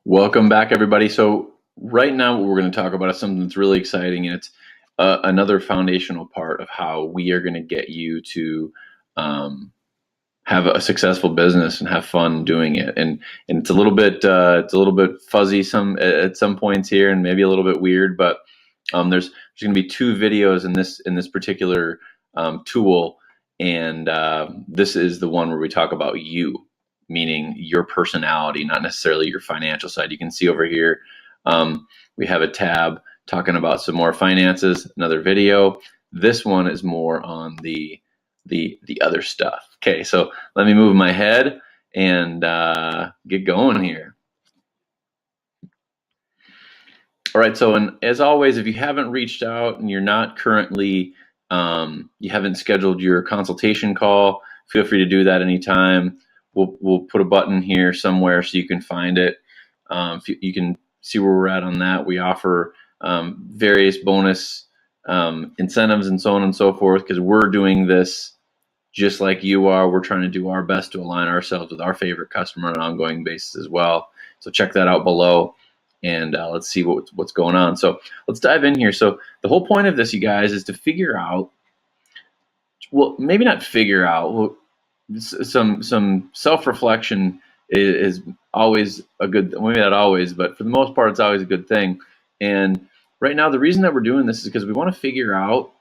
Welcome back, everybody. So right now what we're going to talk about is something that's really exciting, and it's another foundational part of how we are going to get you to have a successful business and have fun doing it. And it's a little bit fuzzy at some points here, and maybe a little bit weird, but there's going to be two videos in this particular tool, and this is the one where we talk about you, meaning your personality, not necessarily your financial side. You can see over here, we have a tab talking about some more finances, another video. This one is more on the other stuff. Okay, so let me move my head and get going here. All right, so and as always, if you haven't reached out and you're not currently, you haven't scheduled your consultation call, feel free to do that anytime. We'll put a button here somewhere so you can find it. You can see where we're at on that. We offer various bonus incentives and so on and so forth, because we're doing this just like you are. We're trying to do our best to align ourselves with our favorite customer on an ongoing basis as well. So check that out below, and let's see what's going on. So let's dive in here. So the whole point of this, you guys, is to figure out, well, maybe not figure out, well, some self-reflection is always a good, maybe not always, but for the most part, it's always a good thing. And right now, the reason that we're doing this is because we want to figure out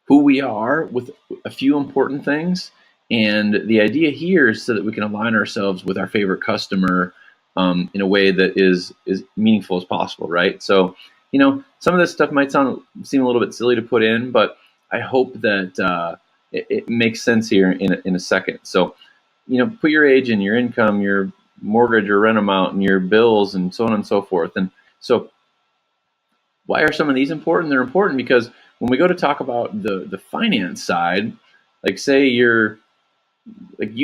who we are with a few important things. And the idea here is so that we can align ourselves with our favorite customer in a way that is meaningful as possible, right? So, you know, some of this stuff might seem a little bit silly to put in, but I hope that it makes sense here in a second. So, you know, put your age and your income, your mortgage or rent amount, and your bills, and so on and so forth. And so why are some of these important? They're important because when we go to talk about the finance side, like say you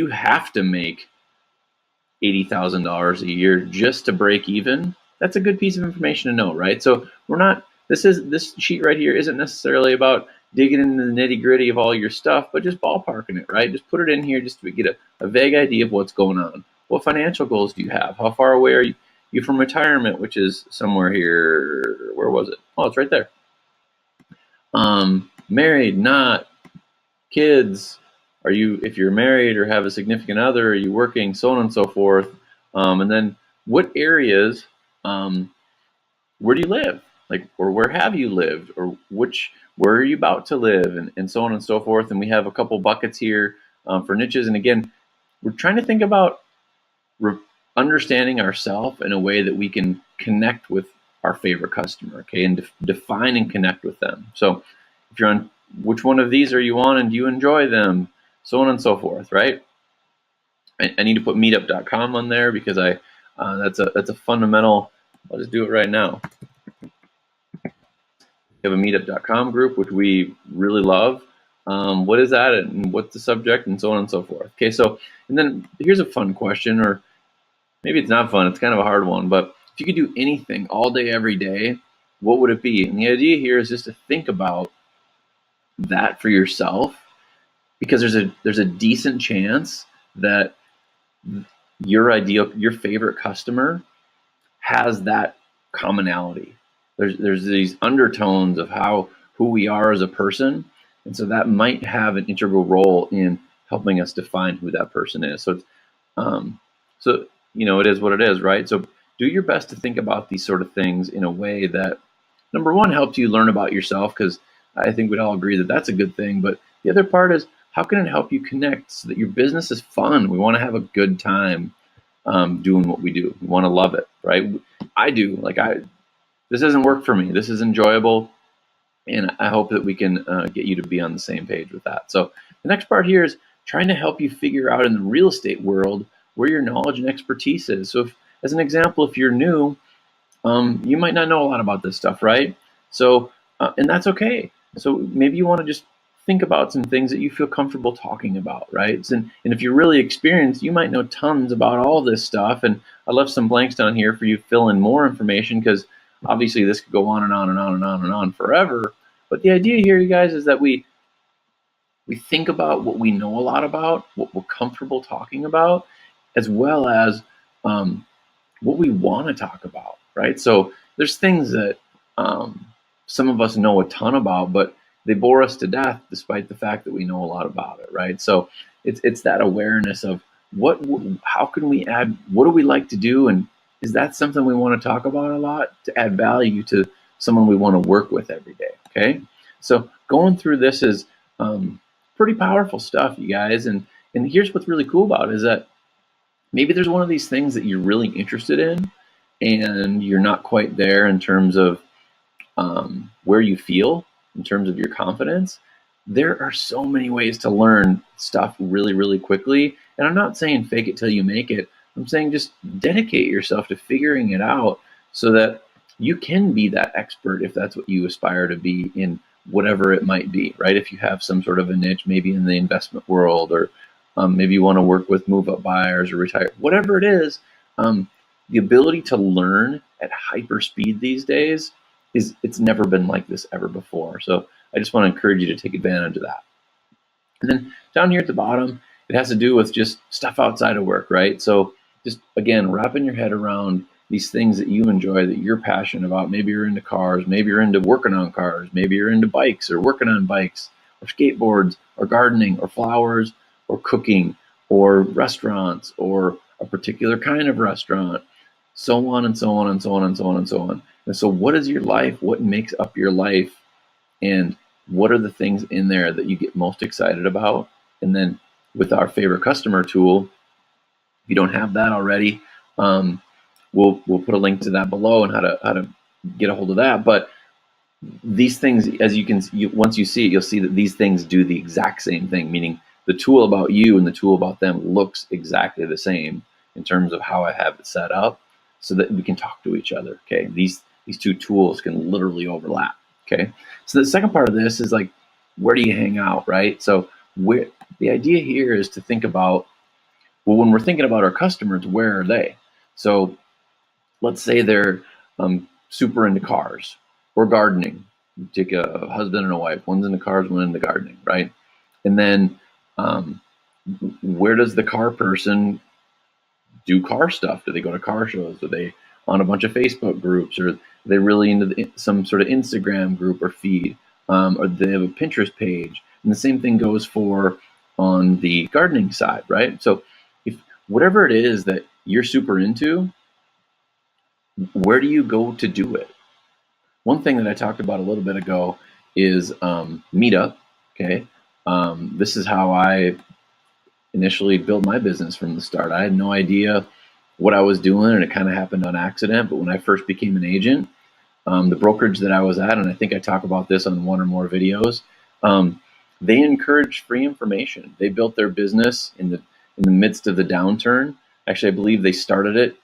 have to make $80,000 a year just to break even. That's a good piece of information to know, right? So this sheet right here isn't necessarily about digging into the nitty gritty of all your stuff, but just ballparking it, right? Just put it in here just to get a vague idea of what's going on. What financial goals do you have? How far away are you from retirement, which is somewhere here? Where was it? Oh, it's right there. Married, not, kids. If you're married or have a significant other, are you working, so on and so forth. And then what areas, where do you live? Or where have you lived? Or where are you about to live? And so on and so forth. And we have a couple buckets here for niches. And again, we're trying to think about understanding ourselves in a way that we can connect with our favorite customer, okay, and define and connect with them. So if you're on, which one of these are you on, and do you enjoy them, so on and so forth, right? I need to put meetup.com on there because that's a fundamental. I'll just do it right now. We have a meetup.com group, which we really love. What is that, and what's the subject, and so on and so forth. Okay, so, and then here's a fun question, or maybe it's not fun, it's kind of a hard one, but if you could do anything all day, every day, what would it be? And the idea here is just to think about that for yourself, because there's a decent chance that your favorite customer has that commonality. There's these undertones of who we are as a person, and so that might have an integral role in helping us define who that person is. So so you know, it is what it is, right? So do your best to think about these sort of things in a way that, number one, helps you learn about yourself, because I think we'd all agree that that's a good thing. But the other part is, how can it help you connect so that your business is fun? We want to have a good time doing what we do. We want to love it, right? I do. This doesn't work for me. This is enjoyable, and I hope that we can get you to be on the same page with that. So the next part here is trying to help you figure out in the real estate world where your knowledge and expertise is. So as an example, if you're new, you might not know a lot about this stuff, right? So, and that's okay. So maybe you want to just think about some things that you feel comfortable talking about, right? And if you're really experienced, you might know tons about all this stuff. And I left some blanks down here for you to fill in more information, because obviously this could go on and on and on and on and on forever. But the idea here, you guys, is that we think about what we know a lot about, what we're comfortable talking about, as well as what we want to talk about, right? So there's things that some of us know a ton about, but they bore us to death despite the fact that we know a lot about it, right? So it's that awareness of how can we add, what do we like to do, and is that something we want to talk about a lot to add value to someone we want to work with every day, okay? So going through this is pretty powerful stuff, you guys, and here's what's really cool about it is that maybe there's one of these things that you're really interested in and you're not quite there in terms of where you feel, in terms of your confidence. There are so many ways to learn stuff really, really quickly. And I'm not saying fake it till you make it. I'm saying just dedicate yourself to figuring it out so that you can be that expert if that's what you aspire to be in whatever it might be, right? If you have some sort of a niche, maybe in the investment world, or maybe you want to work with move up buyers or retire, whatever it is, the ability to learn at hyper speed these days it's never been like this ever before. So I just want to encourage you to take advantage of that. And then down here at the bottom, it has to do with just stuff outside of work, right? So just again, wrapping your head around these things that you enjoy, that you're passionate about. Maybe you're into cars, maybe you're into working on cars, maybe you're into bikes or working on bikes or skateboards or gardening or flowers or cooking or restaurants or a particular kind of restaurant, so on and so on and so on and so on and so on. And so what is your life? What makes up your life? And what are the things in there that you get most excited about? And then with our favorite customer tool, if you don't have that already, we'll put a link to that below and how to get a hold of that. But these things, as you can, once you see it, you'll see that these things do the exact same thing, meaning the tool about you and the tool about them looks exactly the same in terms of how I have it set up so that we can talk to each other. Okay, these two tools can literally overlap. Okay, so the second part of this is like, where do you hang out, right? So the idea here is to think about, well, when we're thinking about our customers, where are they? So let's say they're super into cars or gardening. You take a husband and a wife, one's into cars, one into gardening, right? And then where does the car person do car stuff? Do they go to car shows? Are they on a bunch of Facebook groups? Or are they really into some sort of Instagram group or feed? Or do they have a Pinterest page? And the same thing goes for on the gardening side, right? So if whatever it is that you're super into, where do you go to do it? One thing that I talked about a little bit ago is Meetup. Okay, this is how I initially built my business from the start. I had no idea what I was doing, and it kind of happened on accident. But when I first became an agent, the brokerage that I was at, and I think I talk about this on one or more videos, they encouraged free information. They built their business in the midst of the downturn. Actually, I believe they started it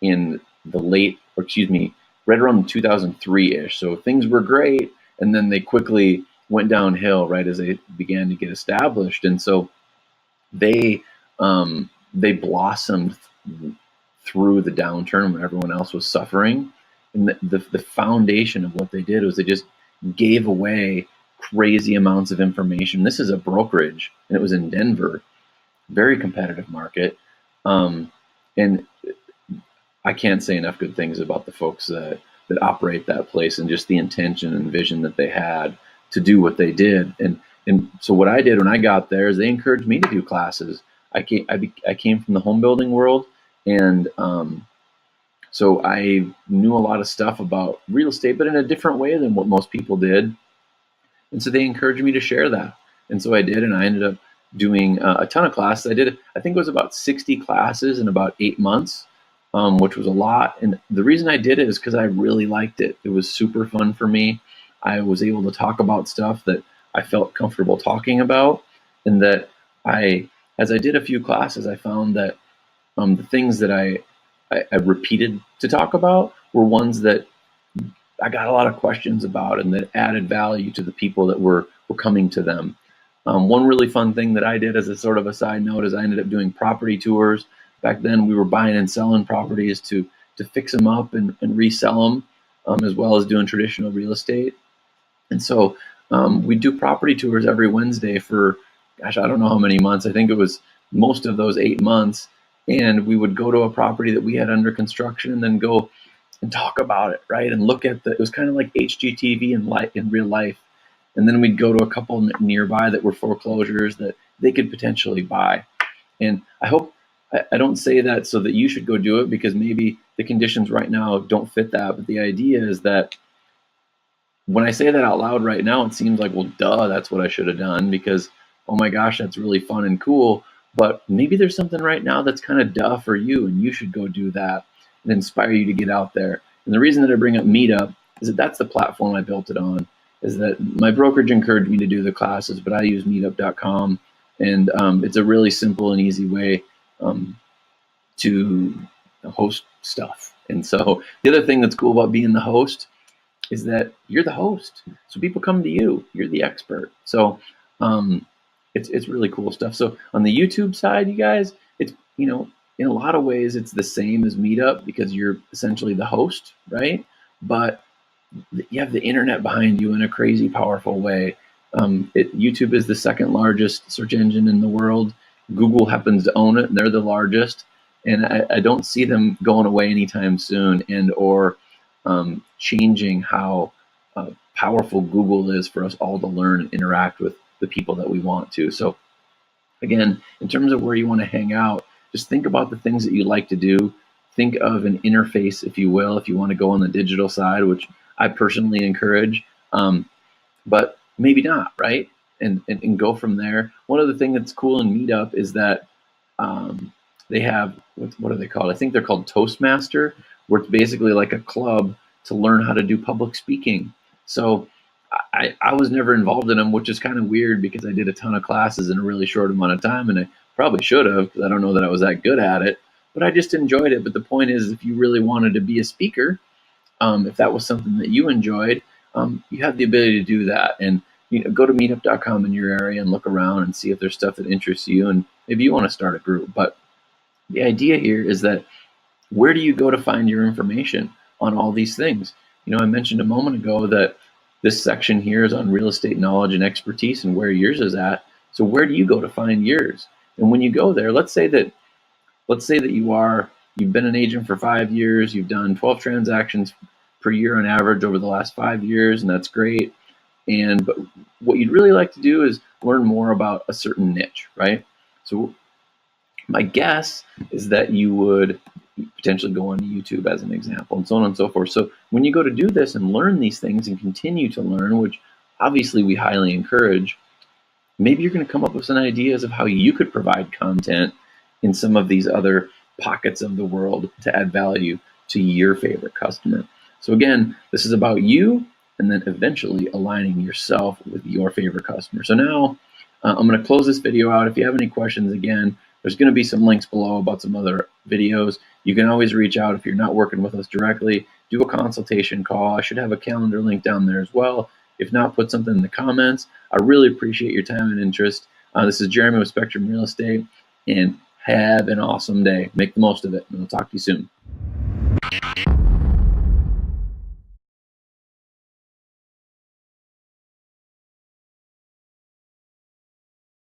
in the right around 2003-ish. So things were great, and then they quickly went downhill right as they began to get established. And so they blossomed through the downturn when everyone else was suffering. And the foundation of what they did was they just gave away crazy amounts of information. This is a brokerage, and it was in Denver, very competitive market. And I can't say enough good things about the folks that operate that place and just the intention and vision that they had to do what they did. And so what I did when I got there is they encouraged me to do classes. I came from the home building world, and so I knew a lot of stuff about real estate, but in a different way than what most people did. And so they encouraged me to share that. And so I did, and I ended up doing a ton of classes. I think it was about 60 classes in about 8 months, which was a lot. And the reason I did it is because I really liked it. It was super fun for me. I was able to talk about stuff that I felt comfortable talking about, and that as I did a few classes, I found that the things that I repeated to talk about were ones that I got a lot of questions about and that added value to the people that were coming to them. One really fun thing that I did as a sort of a side note is I ended up doing property tours. Back then we were buying and selling properties to fix them up and resell them, as well as doing traditional real estate. And so we do property tours every Wednesday for, gosh, I don't know how many months. I think it was most of those 8 months. and we would go to a property that we had under construction and then go and talk about it, right? And look at it was kind of like HGTV in real life. And then we'd go to a couple nearby that were foreclosures that they could potentially buy. And I hope I don't say that so that you should go do it, because maybe the conditions right now don't fit that. But the idea is that when I say that out loud right now, it seems like, well, duh, that's what I should have done, because, oh my gosh, that's really fun and cool. But maybe there's something right now that's kind of duh for you, and you should go do that and inspire you to get out there. And the reason that I bring up Meetup is that that's the platform I built it on, is that my brokerage encouraged me to do the classes, but I use meetup.com. And it's a really simple and easy way to host stuff. And so the other thing that's cool about being the host is that you're the host. So people come to you. You're the expert. So it's really cool stuff. So on the YouTube side, you guys, it's, in a lot of ways, it's the same as Meetup because you're essentially the host, right? But you have the internet behind you in a crazy powerful way. YouTube is the second largest search engine in the world. Google happens to own it, and they're the largest. And I don't see them going away anytime soon, and or changing how powerful Google is for us all to learn and interact with the people that we want to. So again, in terms of where you want to hang out, just think about the things that you like to do. Think of an interface, if you will, if you want to go on the digital side, which I personally encourage, but maybe not, right? And go from there. One other thing that's cool in Meetup is that they have, what are they called? I think they're called Toastmaster, where it's basically like a club to learn how to do public speaking. So I was never involved in them, which is kind of weird because I did a ton of classes in a really short amount of time, and I probably should have, because I don't know that I was that good at it, but I just enjoyed it. But the point is, if you really wanted to be a speaker, if that was something that you enjoyed, you have the ability to do that. And go to meetup.com in your area and look around and see if there's stuff that interests you, and maybe you want to start a group. But the idea here is that, where do you go to find your information on all these things? I mentioned a moment ago that this section here is on real estate knowledge and expertise and where yours is at. So where do you go to find yours? And when you go there, let's say that you've been an agent for 5 years, you've done 12 transactions per year on average over the last 5 years, and that's great. But what you'd really like to do is learn more about a certain niche, right? So my guess is that you would potentially go onto YouTube as an example, and so on and so forth. So when you go to do this and learn these things and continue to learn, which obviously we highly encourage, maybe you're going to come up with some ideas of how you could provide content in some of these other pockets of the world to add value to your favorite customer. So again, this is about you, and then eventually aligning yourself with your favorite customer. So now I'm going to close this video out. If you have any questions, again, there's going to be some links below about some other videos. You can always reach out if you're not working with us directly. Do a consultation call. I should have a calendar link down there as well. If not, put something in the comments. I really appreciate your time and interest. This is Jeremy with Spectrum Real Estate, and have an awesome day. Make the most of it, and I'll talk to you soon.